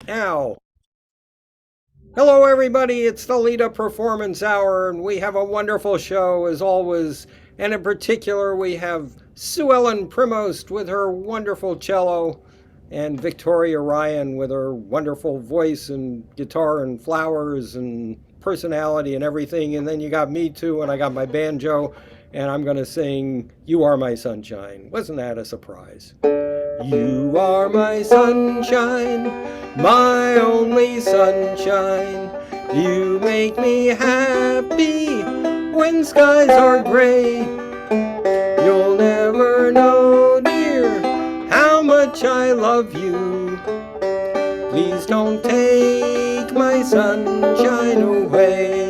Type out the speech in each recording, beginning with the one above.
Now, hello everybody, it's the LITA Performance Hour, and we have a wonderful show as always. And in particular, we have Suellen Primost with her wonderful cello, and Victoria Ryan with her wonderful voice and guitar and flowers and personality and everything. And then you got me too, and I got my banjo, and I'm going to sing You Are My Sunshine. Wasn't that a surprise? You are my sunshine, my only sunshine. You make me happy when skies are gray. You'll never know, dear, how much I love you. Please don't take my sunshine away.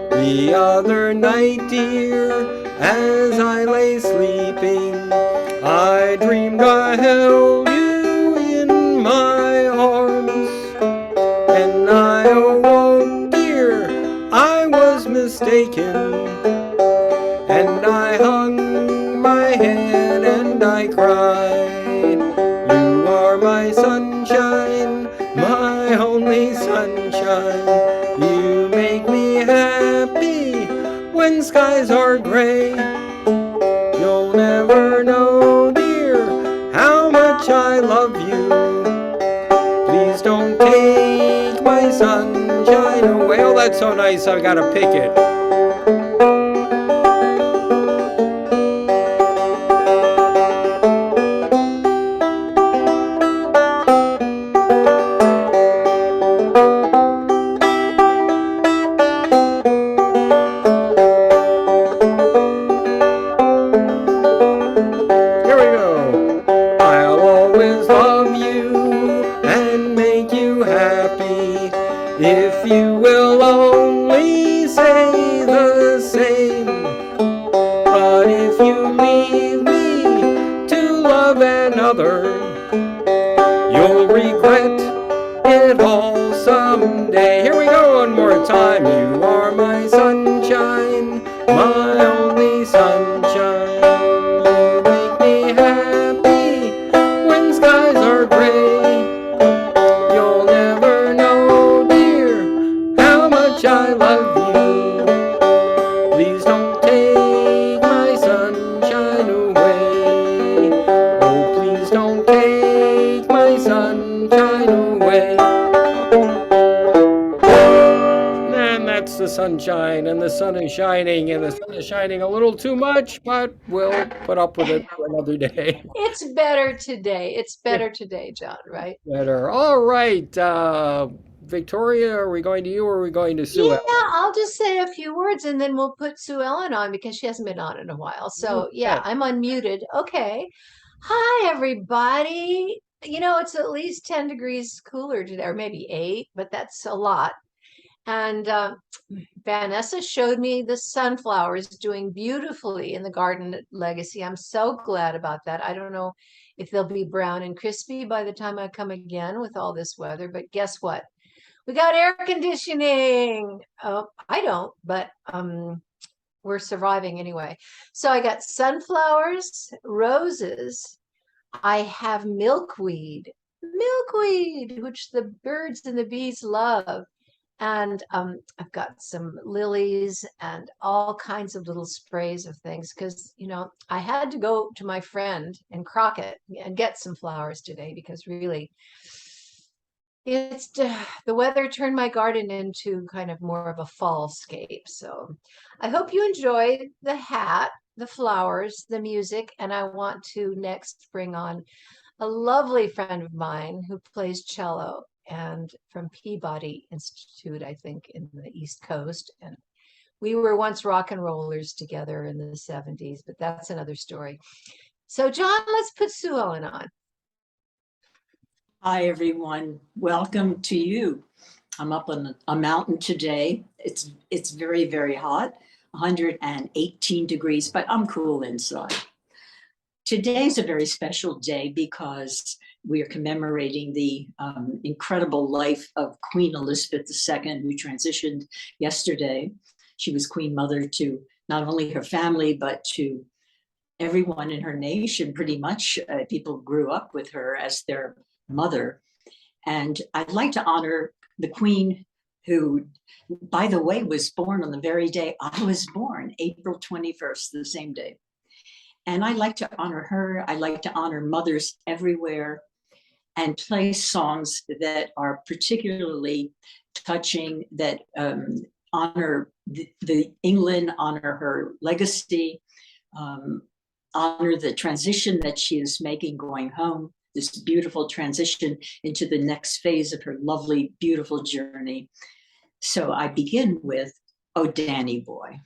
The other night, dear, as I lay sleeping, I dreamed I held you in my arms, and I awoke, dear, I was mistaken, and I hung my head and I cried. You are my sunshine, my only sunshine. You make me happy when skies are gray. You'll never know, dear, how much I love you. Please don't take my sunshine away. Oh, that's so nice, I've got to pick it. Here we go. I'll always love you and make you happy if you will only say the same. But if you leave me to love another, you'll regret it all someday. Here we go one more time. You are my sunshine, my only sunshine. You make me happy when skies are gray. You'll never know, dear, how much I love you. Please don't take my sunshine away. Oh, please don't take my sunshine away. And that's the sunshine, and the sun is shining, and the sun is shining a little too much, but we'll put up with it for another day. It's better today. It's better today, John, right? Better. All right, Victoria, are we going to you or are we going to Sue Yeah, Ellen? I'll just say a few words and then we'll put Sue Ellen on because she hasn't been on in a while. You So, yeah, bet. I'm unmuted. Okay. Hi, everybody. It's at least 10 degrees cooler today, or maybe 8, but that's a lot. And Vanessa showed me the sunflowers doing beautifully in the garden at Legacy. I'm so glad about that. I don't know if they'll be brown and crispy by the time I come again with all this weather, but guess what? We got air conditioning. Oh, I don't, but we're surviving anyway. So I got sunflowers, roses. I have milkweed, which the birds and the bees love. And I've got some lilies and all kinds of little sprays of things because, I had to go to my friend in Crockett and get some flowers today because really the weather turned my garden into kind of more of a fallscape. So I hope you enjoyed the hat, the flowers, the music, and I want to next bring on a lovely friend of mine who plays cello and from Peabody Institute, I think, in the East Coast. And we were once rock and rollers together in the 70s, but that's another story. So, John, let's put Sue Ellen on. Hi, everyone. Welcome to you. I'm up on a mountain today. It's very, very hot, 118 degrees, but I'm cool inside. Today's a very special day because we are commemorating the incredible life of Queen Elizabeth II, who transitioned yesterday. She was Queen Mother to not only her family, but to everyone in her nation, pretty much. People grew up with her as their mother. And I'd like to honor the Queen, who, by the way, was born on the very day I was born, April 21st, the same day. And I like to honor her. I like to honor mothers everywhere and play songs that are particularly touching, that honor the England, honor her legacy, honor the transition that she is making going home, this beautiful transition into the next phase of her lovely, beautiful journey. So I begin with Oh Danny Boy.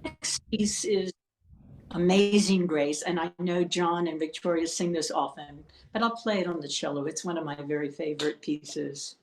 Next piece is Amazing Grace, and I know John and Victoria sing this often, but I'll play it on the cello. It's one of my very favorite pieces.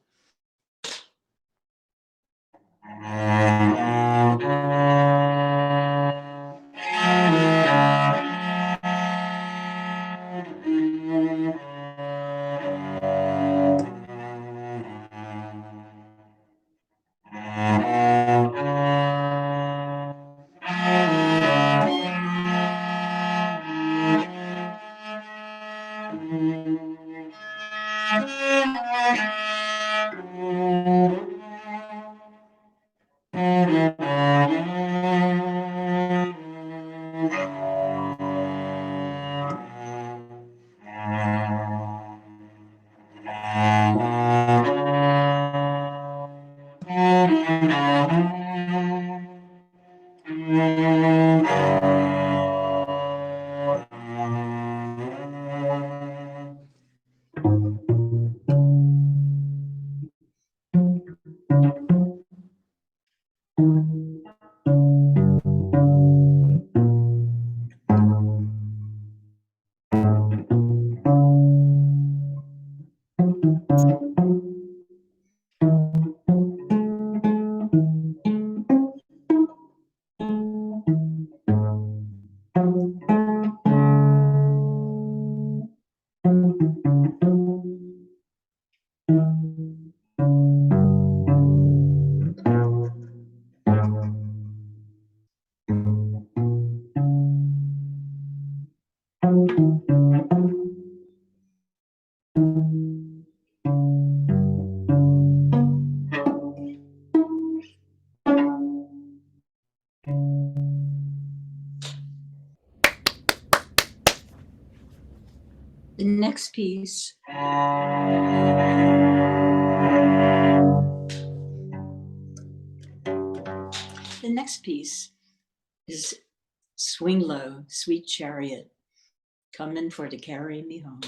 The next piece is Swing Low, Sweet Chariot. coming for to carry me home.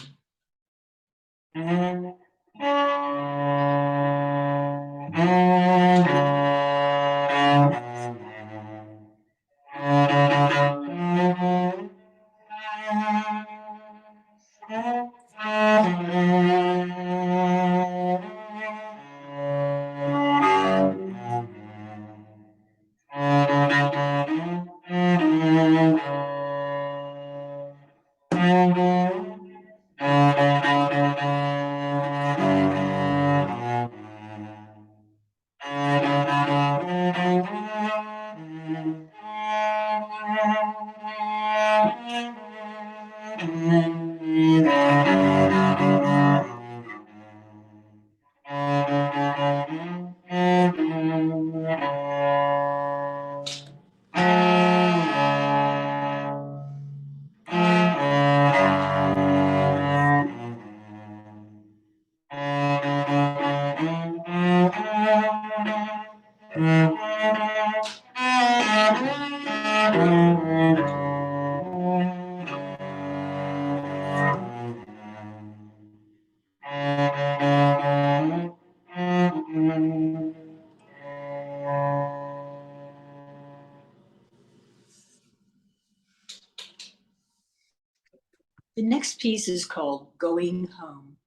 The next piece is called Going Home.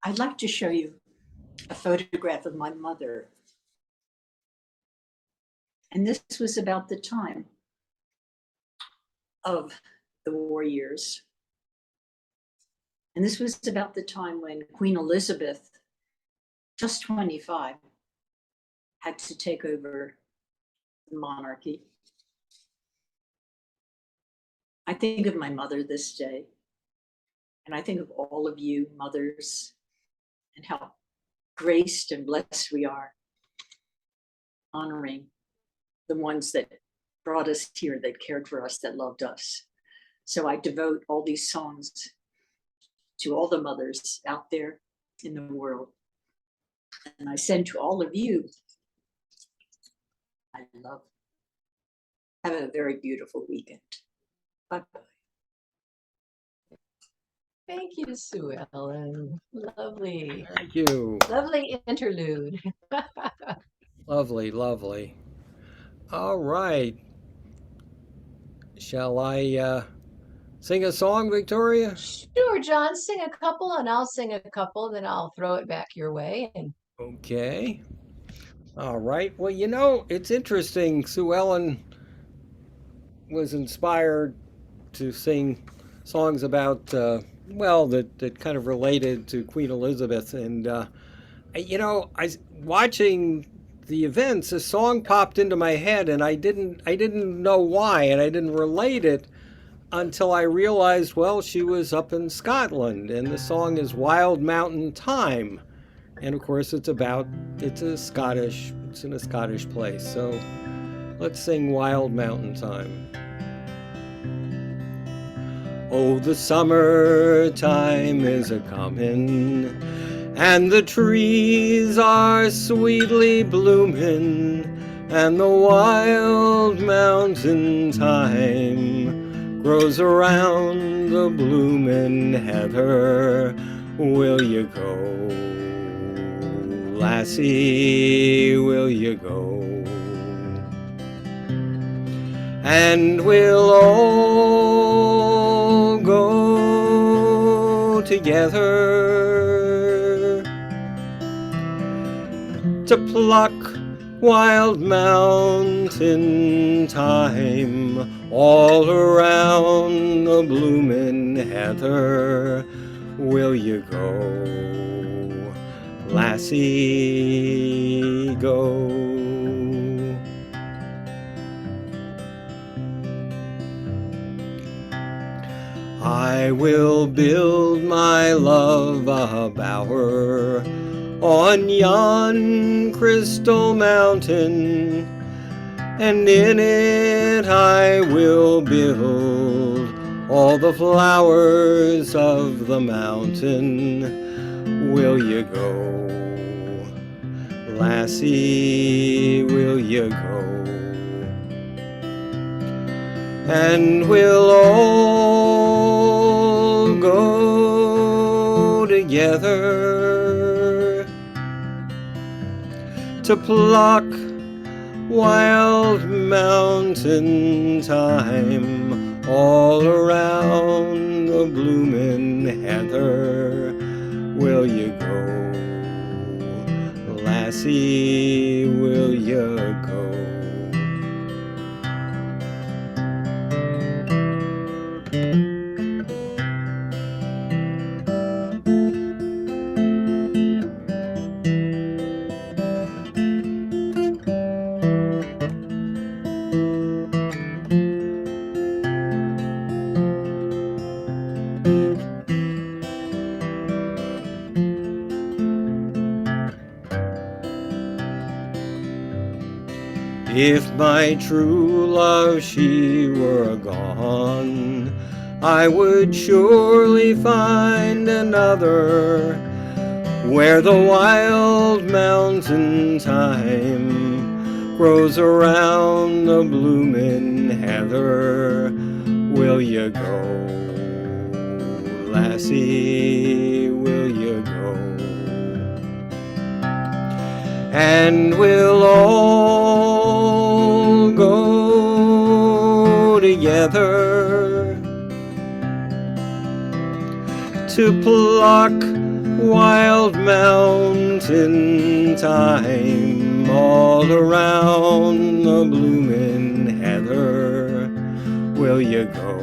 I'd like to show you a photograph of my mother. And this was about the time of the war years. And this was about the time when Queen Elizabeth, just 25, had to take over the monarchy. I think of my mother this day, and I think of all of you mothers and how graced and blessed we are, honoring the ones that brought us here, that cared for us, that loved us. So I devote all these songs to all the mothers out there in the world. And I send to all of you, I love. Have a very beautiful weekend. Bye-bye. Thank you, Suellen. Lovely. Thank you. Lovely interlude. Lovely, lovely. All right. Shall I sing a song, Victoria? Sure, John, sing a couple and I'll sing a couple, then I'll throw it back your way. And Okay. All right. Well, you know, it's interesting. Sue Ellen was inspired to sing songs about, well, that kind of related to Queen Elizabeth. And Watching the events, a song popped into my head, and I didn't know why, and I didn't relate it until I realized, well, she was up in Scotland, and the song is Wild Mountain Thyme. And of course, it's in a Scottish place. So let's sing Wild Mountain Thyme. Oh, the summertime is a-comin', and the trees are sweetly bloomin', and the wild mountain thyme grows around the bloomin' heather. Will you go, lassie, will you go? And we'll all go together to pluck wild mountain thyme all around the bloomin' heather. Will you go, lassie, go? I will build my love a bower on yon crystal mountain, and in it I will build all the flowers of the mountain. Will you go, lassie, will you go? And we'll all go together to pluck wild mountain thyme all around the bloomin' heather. Will you go, lassie, will you go? If my true love she were gone, I would surely find another where the wild mountain thyme grows around the bloomin' heather. Will you go, lassie, will you go? And we'll all go together to pluck wild mountain thyme all around the bloomin' heather. Will you go,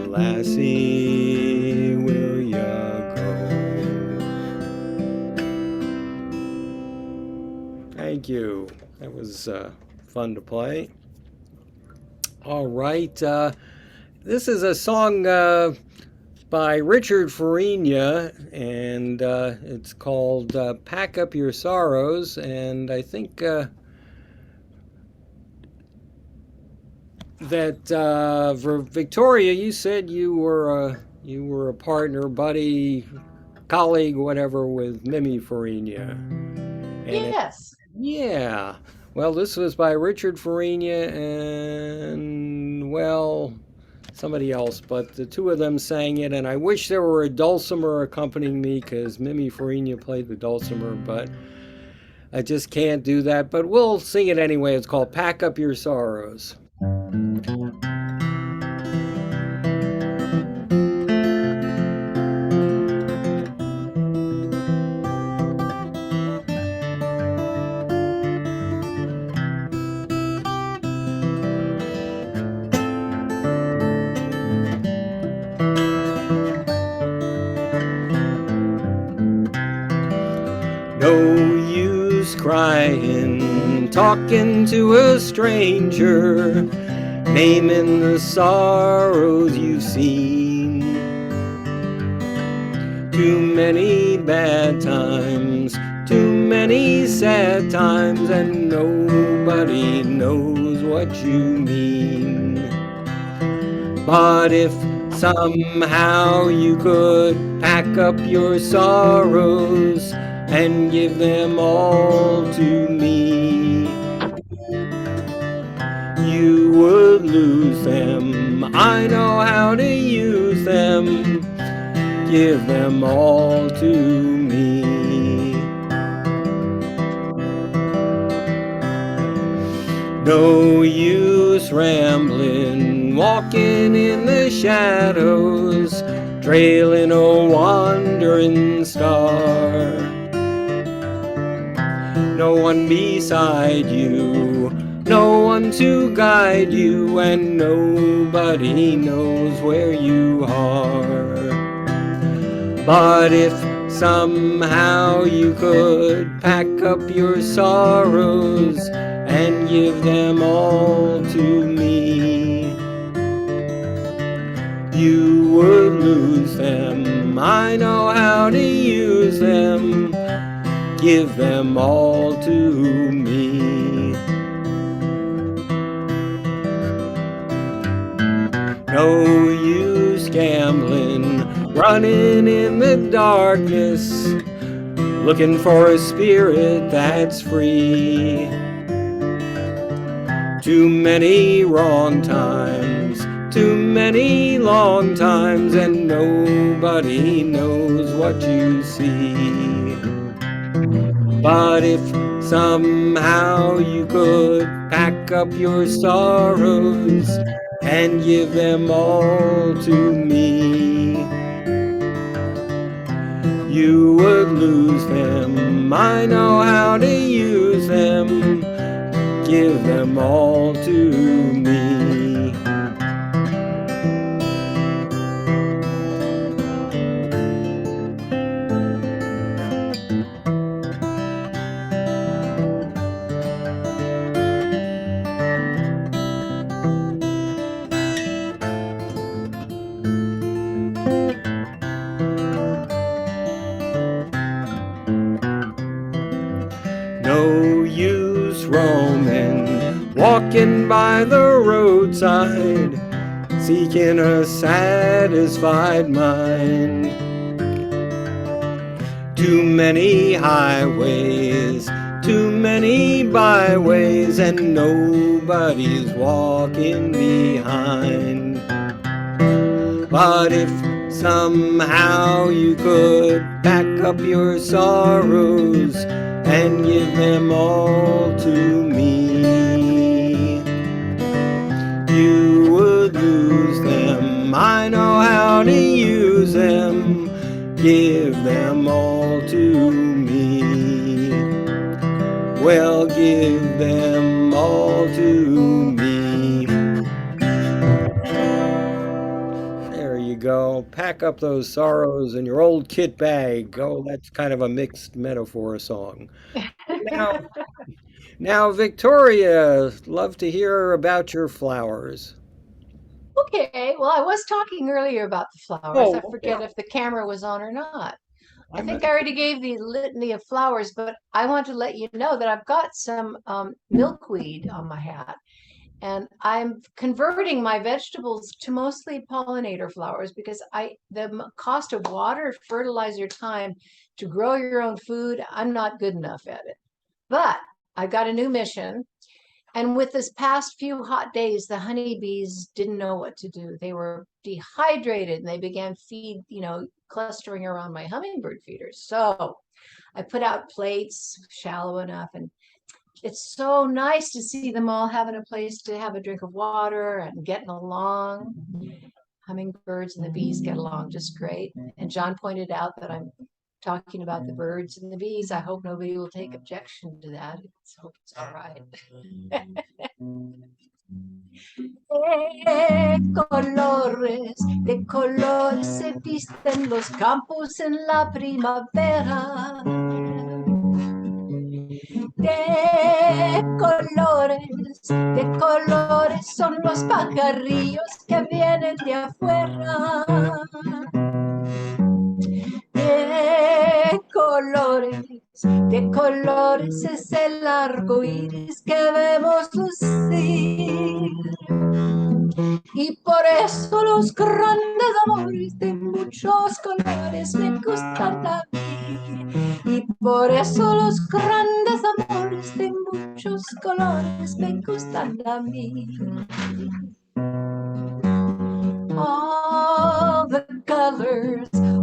lassie, will you go? Thank you. That was fun to play. All right. This is a song by Richard Farina, and it's called Pack Up Your Sorrows. And I think that Victoria, you said you were a partner, buddy, colleague, whatever, with Mimi Farina. Yes. Yeah. Well, this was by Richard Farina and, well, somebody else, but the two of them sang it, and I wish there were a dulcimer accompanying me, because Mimi Farina played the dulcimer, but I just can't do that. But we'll sing it anyway. It's called Pack Up Your Sorrows. crying, talking to a stranger, naming the sorrows you've seen. Too many bad times, too many sad times, and nobody knows what you mean. But if somehow you could pack up your sorrows and give them all to me, you would lose them. I know how to use them. Give them all to me. No use rambling, walking in the shadows, trailing a wandering star. No one beside you, no one to guide you, and nobody knows where you are. But if somehow you could pack up your sorrows and give them all to me, you would lose them. I know how to use them. Give them all to me. No use gambling, running in the darkness, looking for a spirit that's free. Too many wrong times, too many long times, and nobody knows what you see. But if somehow you could pack up your sorrows and give them all to me, you would lose them. I know how to use them. Give them all to me. No use roaming, walking by the roadside, seeking a satisfied mind. Too many highways, too many byways, and nobody's walking behind. But if somehow you could pack up your sorrows and give them all to me, you would lose them. I know how to use them. Give them all to me. Well, give them all to me. There you go. Pack up those sorrows in your old kit bag. Oh, that's kind of a mixed metaphor song. Now, Victoria, love to hear about your flowers. Okay, well, I was talking earlier about the flowers. Oh, I forget okay. if the camera was on or not. I I'm not, think I already gave the litany of flowers, but I want to let you know that I've got some milkweed on my hat. And I'm converting my vegetables to mostly pollinator flowers because the cost of water, fertilizer, time to grow your own food, I'm not good enough at it. But I got a new mission. And with this past few hot days, the honeybees didn't know what to do. They were dehydrated and they began clustering around my hummingbird feeders. So I put out plates shallow enough, and it's so nice to see them all having a place to have a drink of water and getting along. Hummingbirds and the bees get along just great. And John pointed out that I'm talking about the birds and the bees. I hope nobody will take objection to that. I hope it's all right. De colores se visten los campos en la primavera. de colores son los pajarrillos que vienen de afuera. De colores es el arco iris que vemos lucir. Y por eso los grandes amores de muchos colores me gustan a mí. Y por eso los grandes amores de muchos colores me gustan a mí.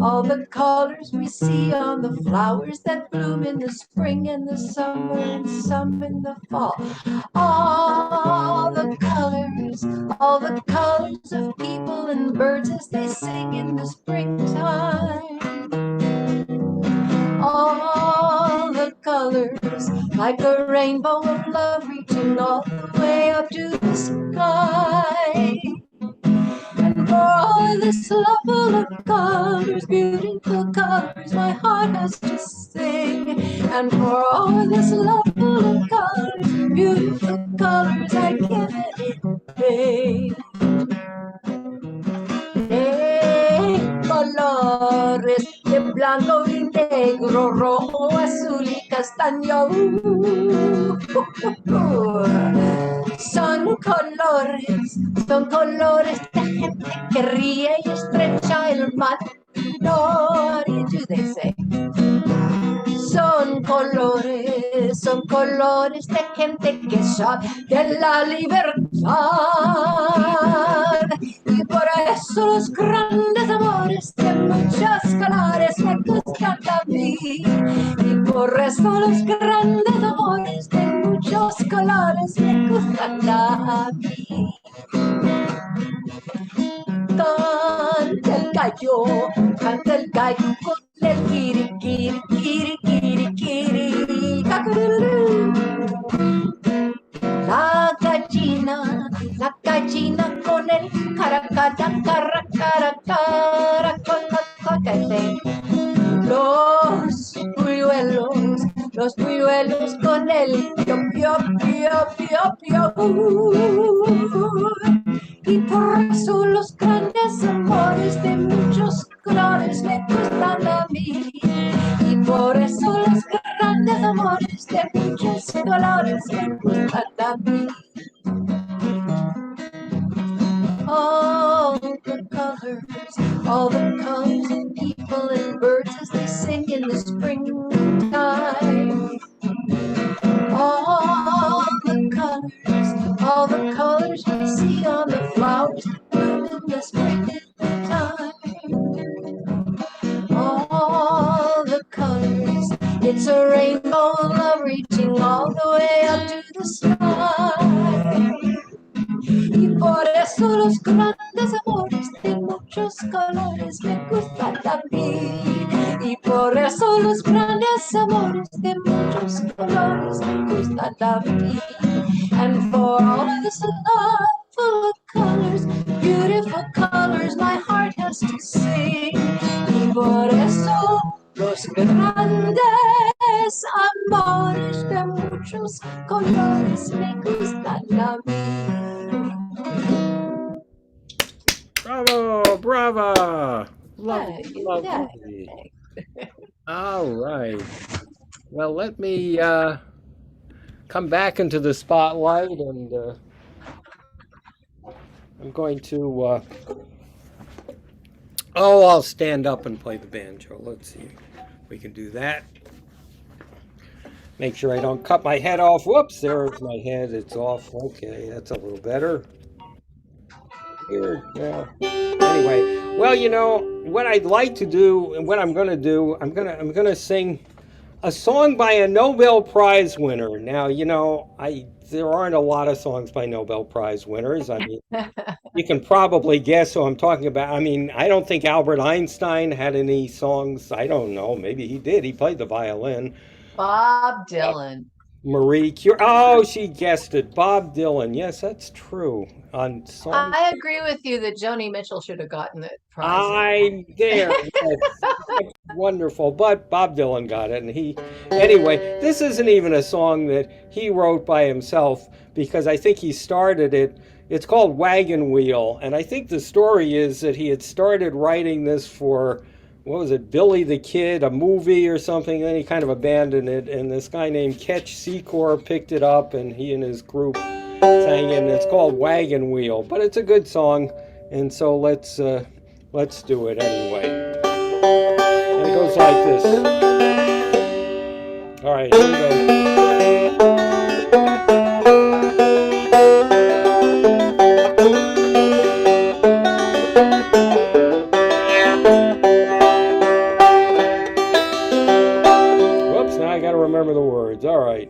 All the colors we see on the flowers that bloom in the spring and the summer and some in the fall. All the colors of people and birds as they sing in the springtime. All the colors, like a rainbow of love reaching all the way up to the sky. And for all this love full of colors, beautiful colors, my heart has to sing. And for all this love full of colors, beautiful colors, I give anything. Colores de blanco y negro, rojo, azul y castaño. Son colores de gente que ríe y estrecha el mar. What do they say? Son colores de gente que sabe de la libertad. Y por eso los grandes amores de muchos colores me gustan a mí. Y por eso los grandes amores de muchos colores me gustan a mí. Canta el gallo con el kiri, kiri, kiri, kiri, kiri, cacarulú. La gallina con el cara, cara, cara, cara, cara, con la cacate. Los polluelos con el pio, pio, pio, pio, pio. Y por eso los grandes amores de muchos colores me gustan a mí. Y por eso los grandes amores de muchos colores me gustan a mí. All the colors of people and birds as they sing in the springtime. All the colors we see on the flowers that bloom in the springtime. All the colors, it's a rainbow of love reaching all the way up to the sky. Y por eso los grandes amores de muchos colores me gustan a mí. Y por eso los grandes amores de muchos colores me gustan a mí. And for all of this love full of colors, beautiful colors, my heart has to sing. Y por eso los grandes amores de muchos colores me gustan a mí. Bravo, brava. Lovely, Hey, lovely. All right. Well, let me come back into the spotlight, and I'm going to. I'll stand up and play the banjo. Let's see if we can do that. Make sure I don't cut my head off. Whoops, there's my head. It's off. Okay, that's a little better. Here, yeah. Anyway, well, you know what I'd like to do, and what I'm going to do, I'm gonna sing a song by a Nobel Prize winner. Now, you know, there aren't a lot of songs by Nobel Prize winners. I mean, you can probably guess who I'm talking about. I mean, I don't think Albert Einstein had any songs. I don't know. Maybe he did. He played the violin. Bob Dylan. Marie Curie. Oh, she guessed it. Bob Dylan. Yes, that's true. On song. I agree with you that Joni Mitchell should have gotten the prize I'm there. there. That's wonderful. But Bob Dylan got it. And anyway, this isn't even a song that he wrote by himself because I think he started it. It's called Wagon Wheel. And I think the story is that he had started writing this for, what was it, Billy the Kid, a movie or something. Then he kind of abandoned it. And this guy named Ketch Secor picked it up and he and his group sang it. And it's called Wagon Wheel. But it's a good song. And so let's do it anyway. And it goes like this. All right, here we go. Whoops, now I got to remember the words. All right,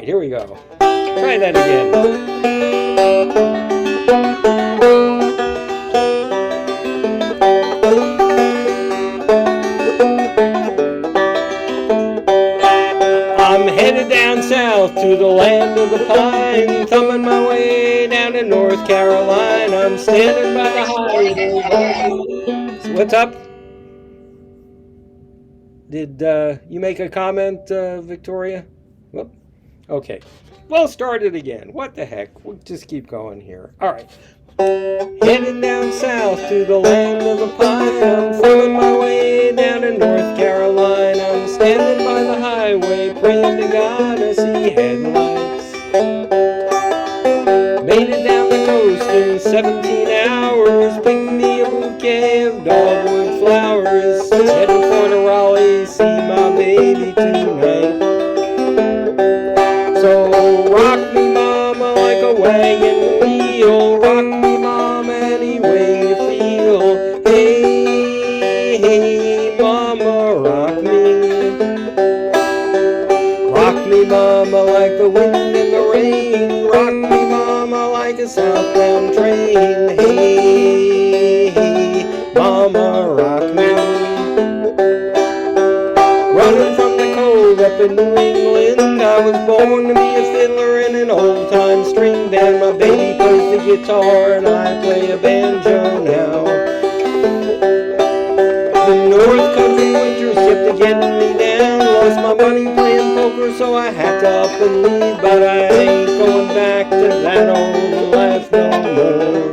here we go. Try that again. Headed down south to the land of the pine, thumbing my way down to North Carolina. I'm standing by the highway. What's up? Did you make a comment, Victoria? Whoop. Okay. We'll start it again. What the heck? We'll just keep going here. All right. Headed down south to the land of the pine. I'm thumbing my way down to North Carolina. I'm standing by the highway, praying to God I see headlights. Made it down the coast in 17 hours. Picked me a bouquet of dogwood flowers. Heading for the Raleigh, see my baby tonight. So rock me, mama, like a wagon wheel. Rock me, mama, any way you feel. Hey, hey, mama, rock me. Rock me, mama, like the wind and the rain. Rock me, mama, like a southbound train. Hey, hey, mama, rock me. Running from the cold up in New England, I was born to be a fiddler in an old-time string band. My baby plays the guitar and I play a banjo now. The North Country winters kept getting me down. Lost my money playing poker, so I had to up and leave. But I ain't going back to that old life no more.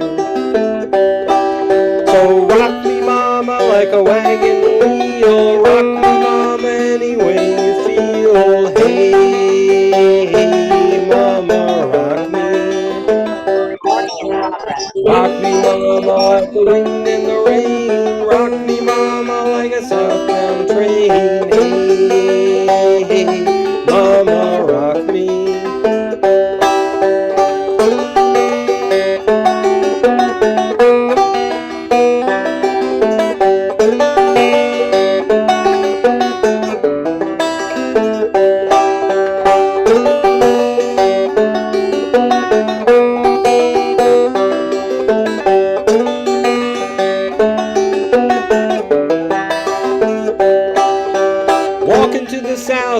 So rock me, mama, like a wagon wheel. Rock me, mama, any way you feel. Hey, hey, mama, rock me. Rock me, mama, like the wind and the rain. Rock me, mama, like a southbound train. Hey, hey, mama, rock me.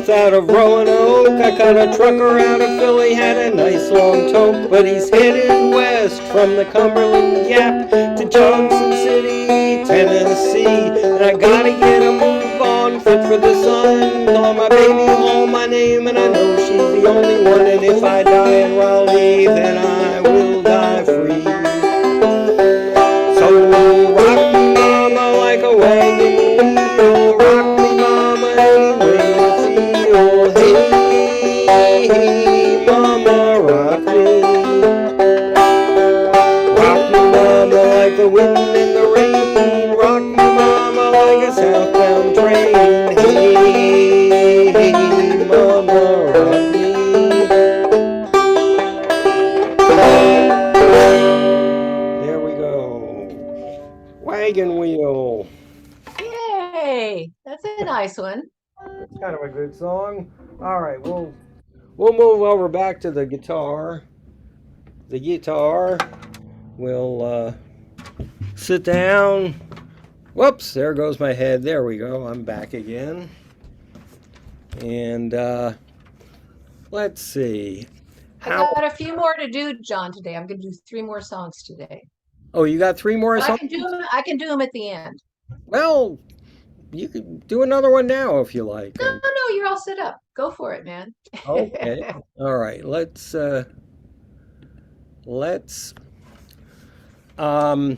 Out of Roanoke, I caught a trucker out of Philly, had a nice long tote, but he's headed west from the Cumberland Gap to Johnson City, Tennessee. And I gotta get a move on, fit for the sun. Call my baby home my name, and I know she's the only one. And if I die in Raleigh, then I will die free. So rock me, mama, like a wagon wheel. Rock me, mama, anyway. Hey, hey, mama, rock me. Rock me, mama, like the wind and the rain. Rock me, mama, like a southbound train. Hey, hey, mama, rock me. There we go. Wagon wheel. Yay! That's a nice one. It's kind of a good song. All right, we'll move over back to the guitar. The guitar. We'll sit down. Whoops, there goes my head. There we go. I'm back again. And Let's see. I How? got a few more to do, John, today. I'm going to do 3 more songs today. Oh, you got 3 more But songs? I can do them at the end. Well, you could do another one now if you like. No, no, you're all set up. Go for it, man. Okay. All right. Let's um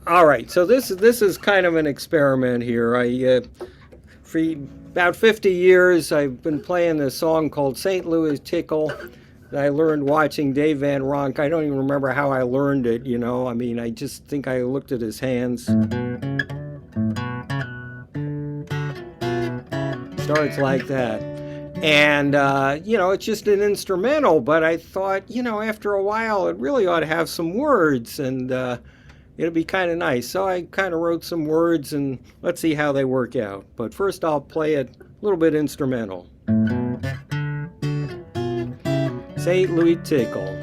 all right. So this is kind of an experiment here. For about 50 years I've been playing this song called St. Louis Tickle that I learned watching Dave Van Ronk. I don't even remember how I learned it, you know. I mean, I just think I looked at his hands. Starts like that. And, you know, it's just an instrumental, but I thought, you know, after a while it really ought to have some words, and it'd be kind of nice. So I kind of wrote some words, and let's see how they work out. But first I'll play it a little bit instrumental. St. Louis Tickle.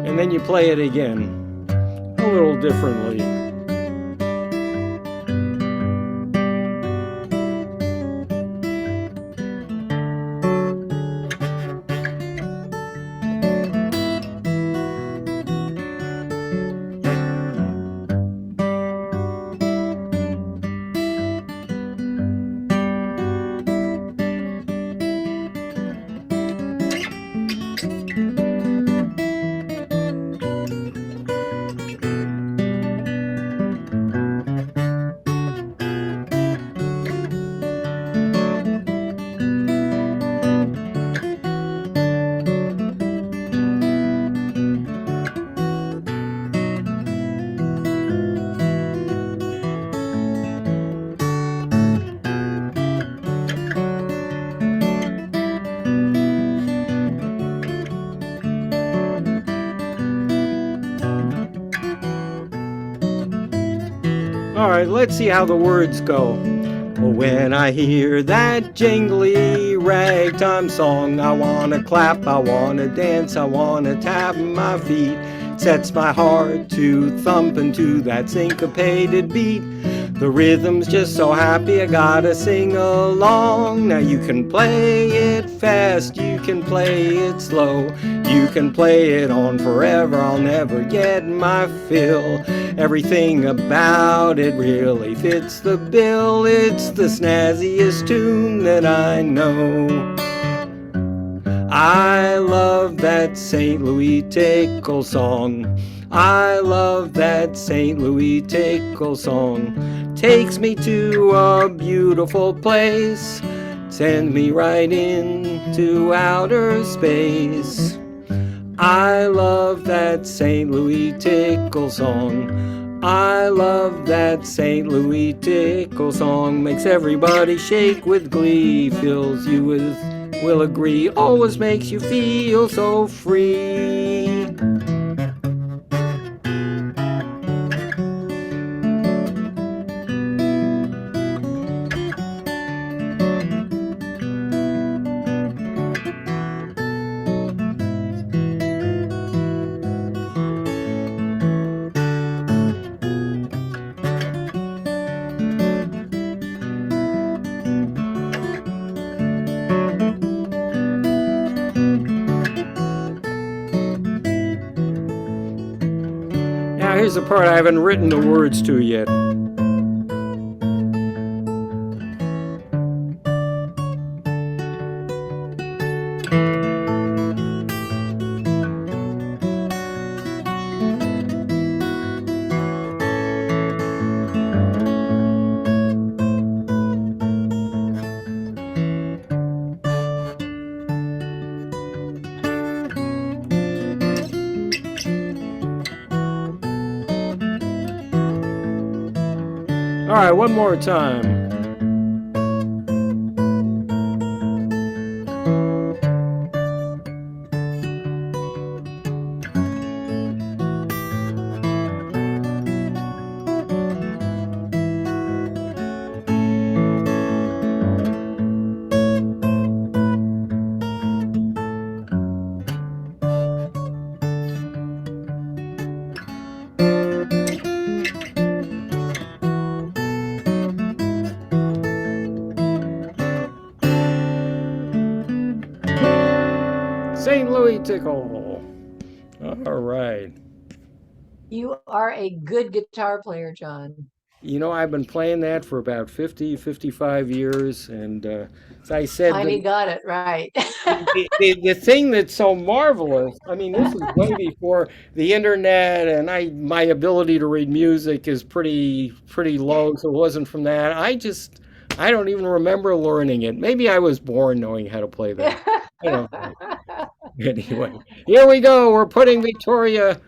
And then you play it again, a little differently. All right, let's see how the words go. Well, when I hear that jingly ragtime song, I wanna clap, I wanna dance, I wanna tap my feet. Sets my heart to thumping to that syncopated beat. The rhythm's just so happy, I gotta sing along. Now you can play it fast, you can play it slow, you can play it on forever, I'll never get my fill. Everything about it really fits the bill. It's the snazziest tune that I know. I love that St. Louis Tickle song. I love that St. Louis Tickle song. Takes me to a beautiful place, sends me right into outer space. I love that St. Louis Tickle song. I love that St. Louis Tickle song. Makes everybody shake with glee. Fills you with, will agree, always makes you feel so free. Now here's the part I haven't written the words to yet. All right, one more time. All right. You are a good guitar player, John. You know, I've been playing that for about 50, 55 years. And as I said, Finally got it right. the thing that's so marvelous, I mean, this is way before the internet, and my ability to read music is pretty low, so it wasn't from that. I don't even remember learning it. Maybe I was born knowing how to play that. I don't know. Anyway, here we go. We're putting Victoria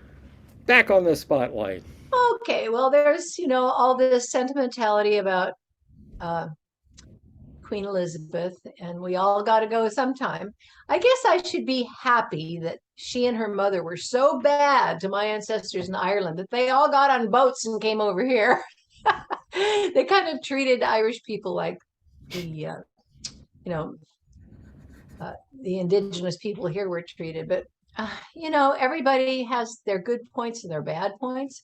back on the spotlight. Okay, well, there's, all this sentimentality about uh, Queen Elizabeth, and we all got to go sometime. I guess I should be happy that she and her mother were so bad to my ancestors in Ireland that they all got on boats and came over here. They kind of treated Irish people like the, you know, the indigenous people here were treated. But, everybody has their good points and their bad points.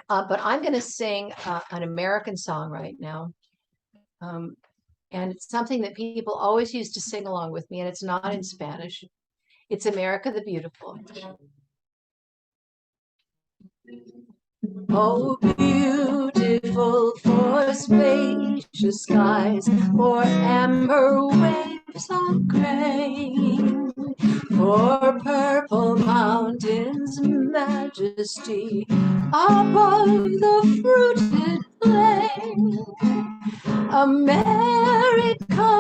But I'm going to sing an American song right now. And it's something that people always used to sing along with me, and it's not in Spanish. It's America the Beautiful. Oh, beautiful for spacious skies, for amber waves of grain, for purple mountains' majesty above the fruited plain. America,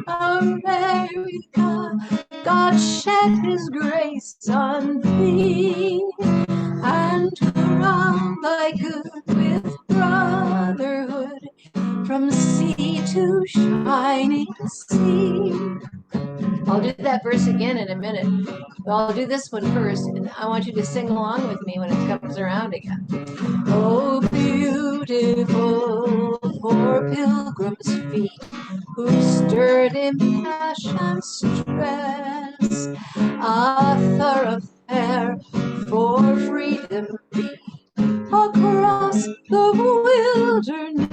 America, God shed his grace on thee, and crown thy good with brotherhood from sea to shining sea. I'll do that verse again in a minute. But I'll do this one first, and I want you to sing along with me when it comes around again. Oh, beautiful for pilgrims' feet who stirred in passion stress, a thoroughfare for freedom beat across the wilderness.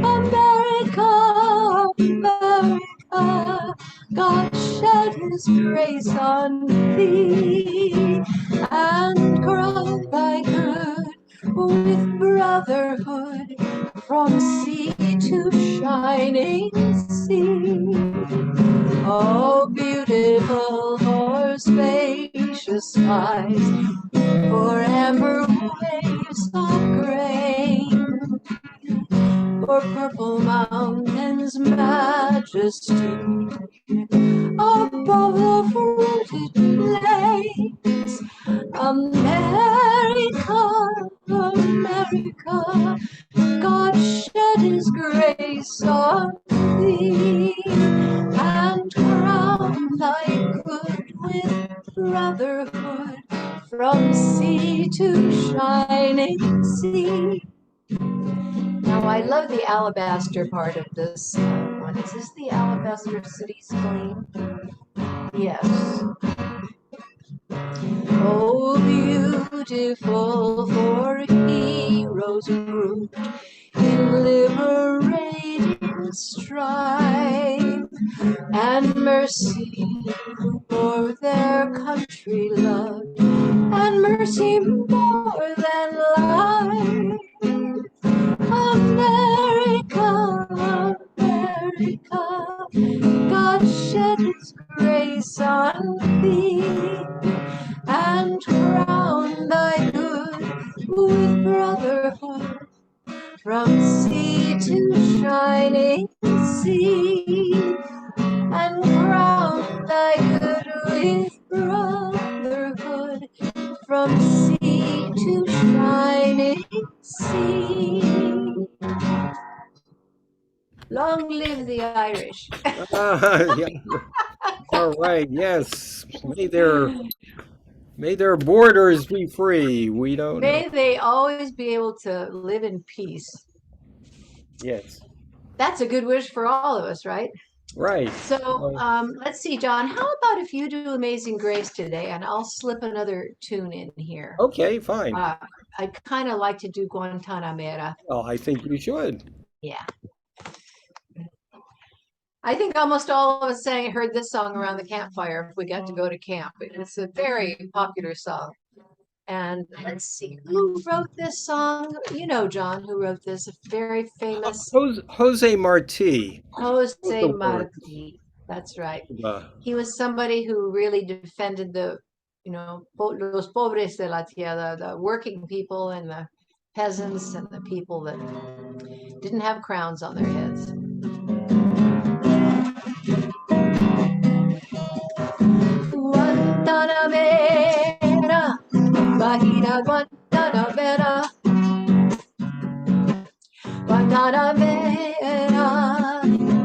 America, America, God shed his grace on thee, and crown thy good with brotherhood from sea to shining sea. Oh, beautiful for spacious skies, for amber waves of grain, for purple mountains' majesty above the fruited plains. America, America, God shed his grace on thee, and crown thy good with brotherhood from sea to shining sea. Now, I love the alabaster part of this one. Is this the alabaster city's gleam? Yes. Oh, beautiful for heroes grouped in liberating strife, and mercy for their country love, and mercy more than life. America, America, God shed his grace on thee, and crown thy good with brotherhood from sea to shining sea, and crown thy good with brotherhood from sea to shining sea. Long live the Irish. Yeah. All right. Yes. May their borders be free. We don't know. May they always be able to live in peace. Yes. That's a good wish for all of us, right? Right. So let's see, John, how about if you do Amazing Grace today, and I'll slip another tune in here. Okay, fine. I kind of like to do Guantanamera. Well, I think you should. Yeah. I think almost all of us heard this song around the campfire if we got to go to camp. It's a very popular song. And let's see who wrote this song. You know, John, who wrote this? A very famous Jose Marti. Jose Marti. That's right. He was somebody who really defended the, los pobres de la tierra, the working people and the peasants and the people that didn't have crowns on their heads. Guantanamera, Bahia Guantanamera, Guantanamera,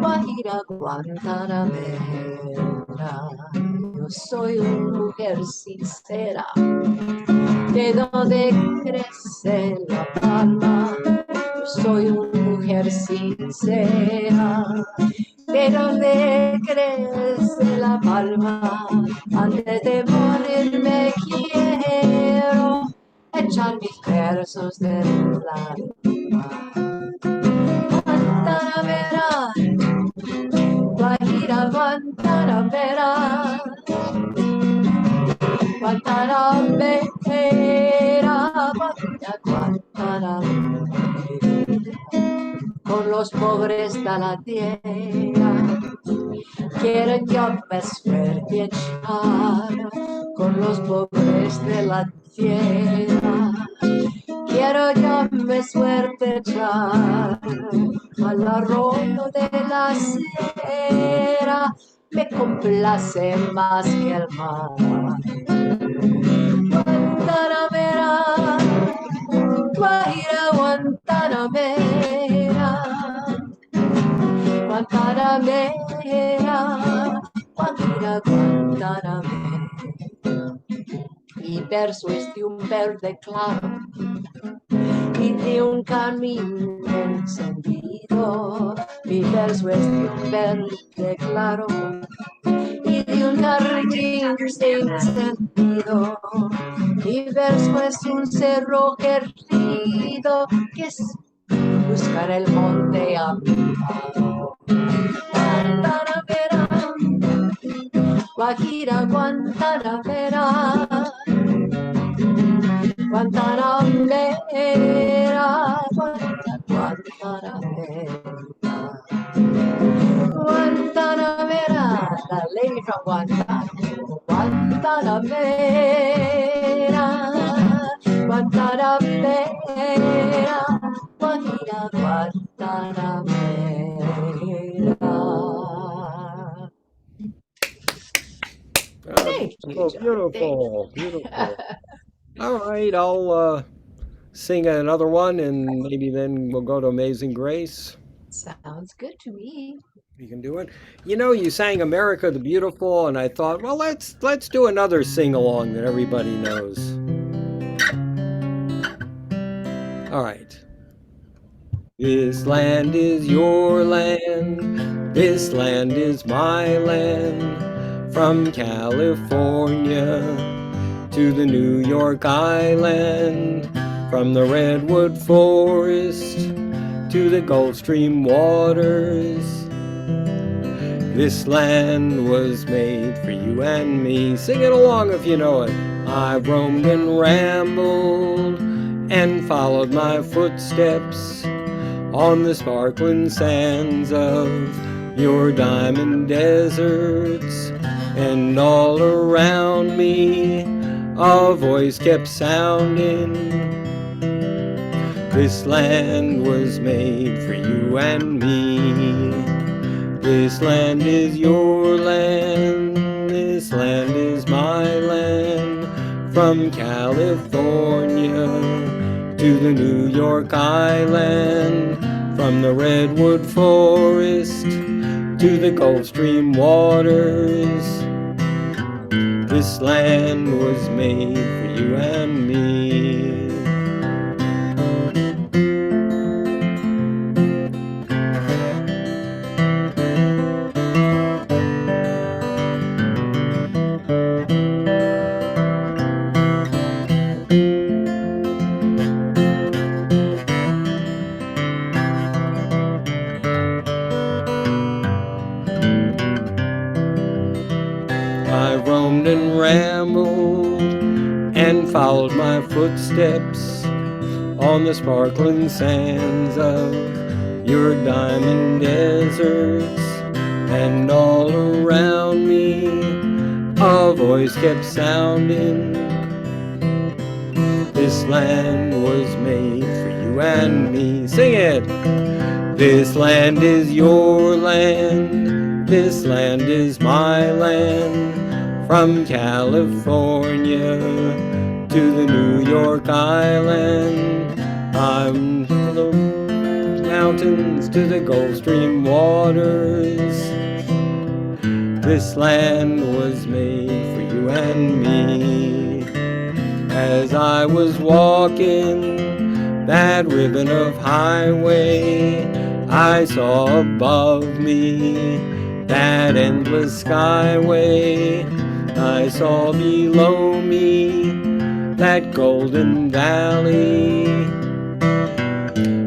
Bahia Guantanamera. Yo soy una mujer sincera, de donde crece la palma. Yo soy una mujer sincera, de donde crece la palma. Antes de morir me quiero echar mis versos del alma. Guantanamera, Guajira Guantanamera, Guantanamera, Guajira Guantanamera. Con los pobres de la tierra quiero yo me suerte echar, con los pobres de la tierra quiero yo me suerte echar. Al arroyo de la sierra me complace más que el mar. Guantanamera, Guajira Guantanamera, Guantanamera, Guajira Guantanamera. Mi verso es de un verde claro y de un camino encendido. Mi verso es de un verde claro y de un jardín sin sentido. Mi verso es un cerro querido que es buscar el monte amado. Guantanamera, Guajira Guantanamera, Guantanamera, Guantanamera, Guantanamera, the lady from Guantanamera, Guantanamera, Guantanamera, Guajira Guantanamera. Thank you, Beautiful, beautiful. All right, I'll sing another one, and maybe then we'll go to Amazing Grace. Sounds good to me. You can do it. You know, you sang America the Beautiful, and I thought, well, let's do another sing-along that everybody knows. All right. This land is your land, this land is my land, from California to the New York Island, from the Redwood Forest to the Gulf Stream waters. This land was made for you and me. Sing it along if you know it. I've roamed and rambled and followed my footsteps on the sparkling sands of your diamond deserts, and all around me a voice kept sounding. This land was made for you and me. This land is your land, this land is my land, from California to the New York Island, from the Redwood Forest to the Gulf Stream waters. This land was made for you and me. rambled and followed my footsteps on the sparkling sands of your diamond deserts. And all around me a voice kept sounding, this land was made for you and me. Sing it! This land is your land, this land is my land. From California to the New York Island, I'm from the mountains to the Gulf Stream waters. This land was made for you and me. As I was walking that ribbon of highway, I saw above me that endless skyway. I saw below me that golden valley.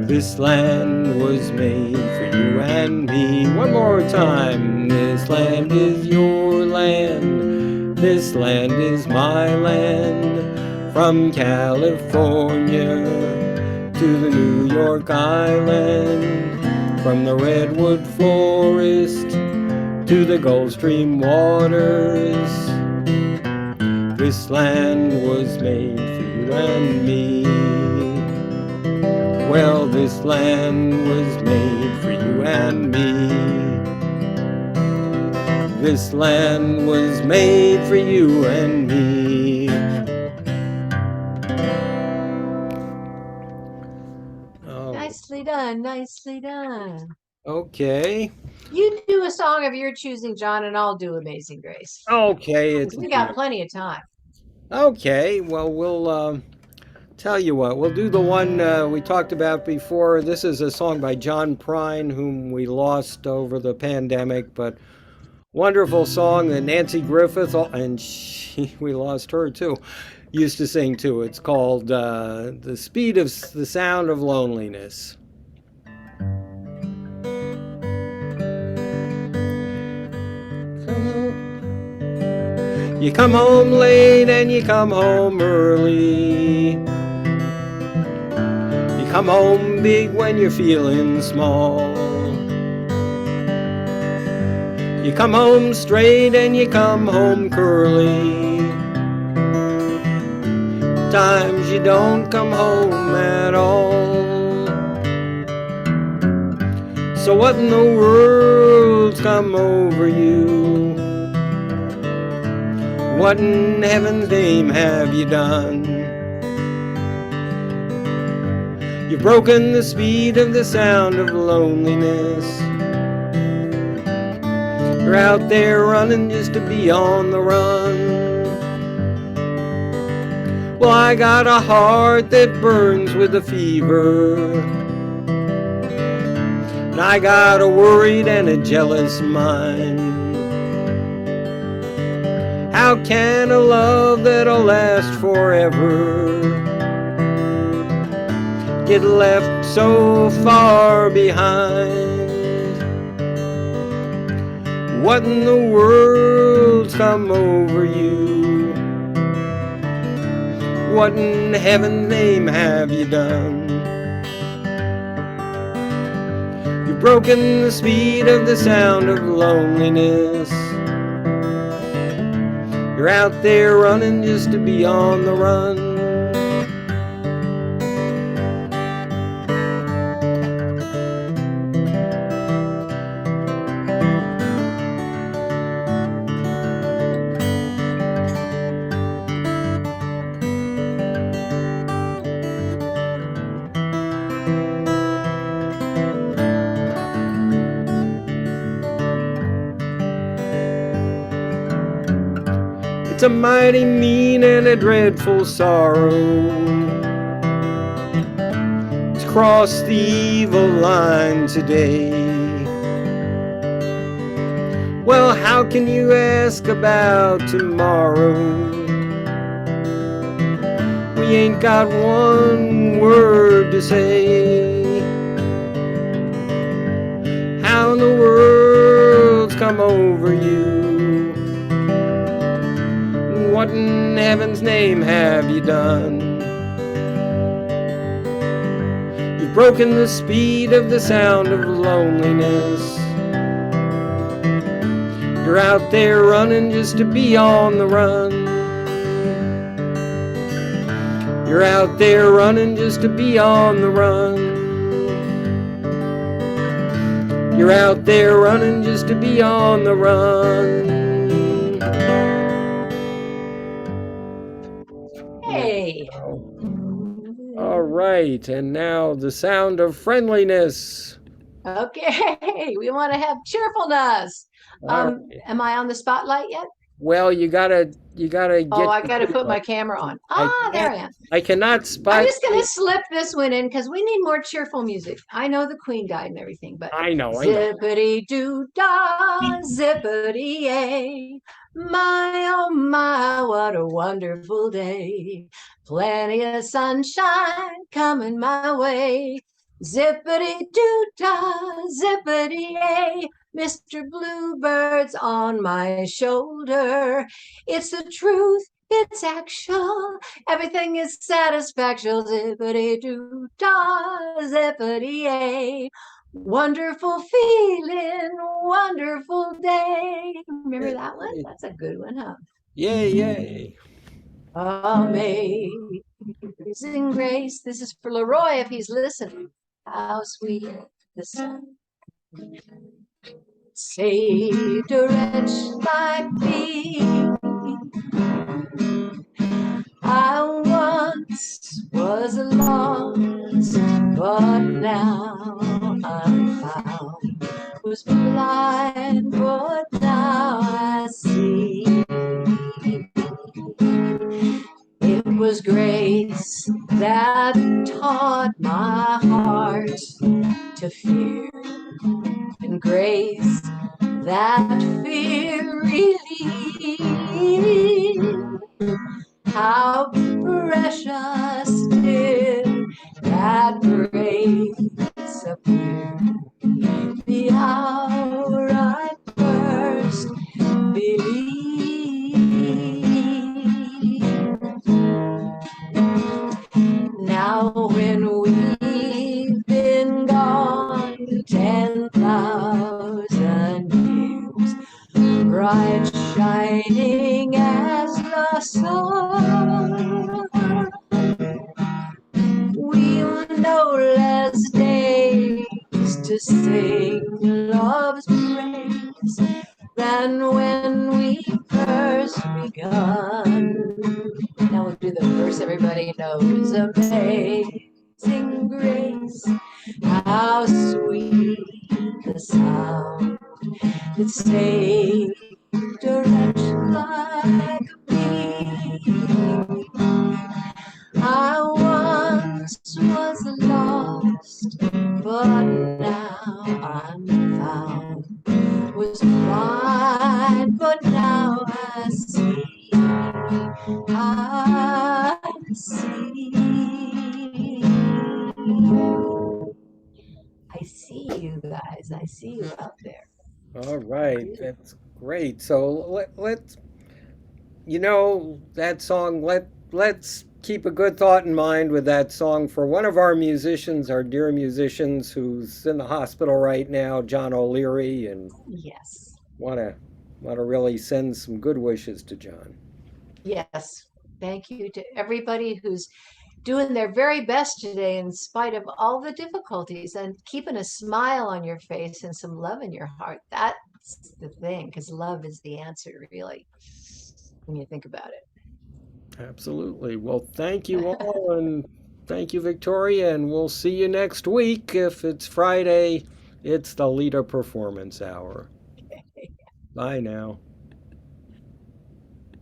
This land was made for you and me. One more time. This land is your land, this land is my land. From California to the New York Island, from the redwood forest to the Gulf Stream waters. This land was made for you and me. Well, this land was made for you and me. This land was made for you and me. Oh, Nicely done, nicely done. okay. You do a song of your choosing, John, and I'll do Amazing Grace. Okay. We got plenty of time. Okay. Well, we'll tell you what. We'll do the one we talked about before. This is a song by John Prine, whom we lost over the pandemic, but wonderful song that Nancy Griffith, and we lost her too, used to sing too. It's called The Speed of the Sound of Loneliness. You come home late and you come home early. You come home big when you're feeling small. You come home straight and you come home curly. Times you don't come home at all. So what in the world's come over you? What in heaven's name have you done? You've broken the speed of the sound of loneliness. You're out there running just to be on the run. Well, I got a heart that burns with a fever, and I got a worried and a jealous mind. How can a love that'll last forever get left so far behind? What in the world's come over you? What in heaven's name have you done? You've broken the speed of the sound of loneliness. You're out there running just to be on the run. It's a mighty mean and a dreadful sorrow. It's crossed the evil line today. Well, how can you ask about tomorrow? We ain't got one word to say. How in the world's come over you? What in heaven's name have you done? You've broken the speed of the sound of loneliness. You're out there running just to be on the run. You're out there running just to be on the run. You're out there running just to be on the run. Hey. All right, and now the sound of friendliness. Okay, we want to have cheerfulness. All right. Am I on the spotlight yet? Well, you gotta get. Oh, I got to put my camera on. There I am. I cannot I'm spot. just going to slip this one in because we need more cheerful music. I know the Queen died and everything, but I know. Zippity Doo Dah, zippity yay. My, oh my, what a wonderful day. Plenty of sunshine coming my way. Zippity Doo Dah, zippity yay. Mr. Bluebird's on my shoulder. It's the truth, it's actual. Everything is satisfaction. Zippity Doo Dah, zippity yay. Wonderful feeling, wonderful day. Remember that one? That's a good one, huh? Yay, yay. Amazing grace. This is for Leroy if he's listening. How sweet the sun saved a wretch like me. I once was lost, but now I'm found. Was blind, but now I see. It was grace that taught my heart to fear, and grace that fear relieved. How precious did that grace appear the hour I first believed. Now when we've been gone 10,000 years, bright shining as the sun, we'll no less days to sing love's praise than when we first begun. Now we'll do the verse everybody knows. Amazing grace, how sweet the sound that saved a wretch like me. I once was lost, but now I'm found. Was blind, but now I see. I see. I see you guys. I see you out there. All right, that's great. So let's, that song. Let's keep a good thought in mind with that song for one of our musicians, our dear musicians, who's in the hospital right now, John O'Leary, and yes, want to really send some good wishes to John. Yes, thank you to everybody who's doing their very best today in spite of all the difficulties and keeping a smile on your face and some love in your heart. That's the thing, because love is the answer, really, when you think about it. Absolutely. Well, thank you all, and thank you, Victoria, and we'll see you next week. If it's Friday, it's the LITA Performance Hour. Bye now.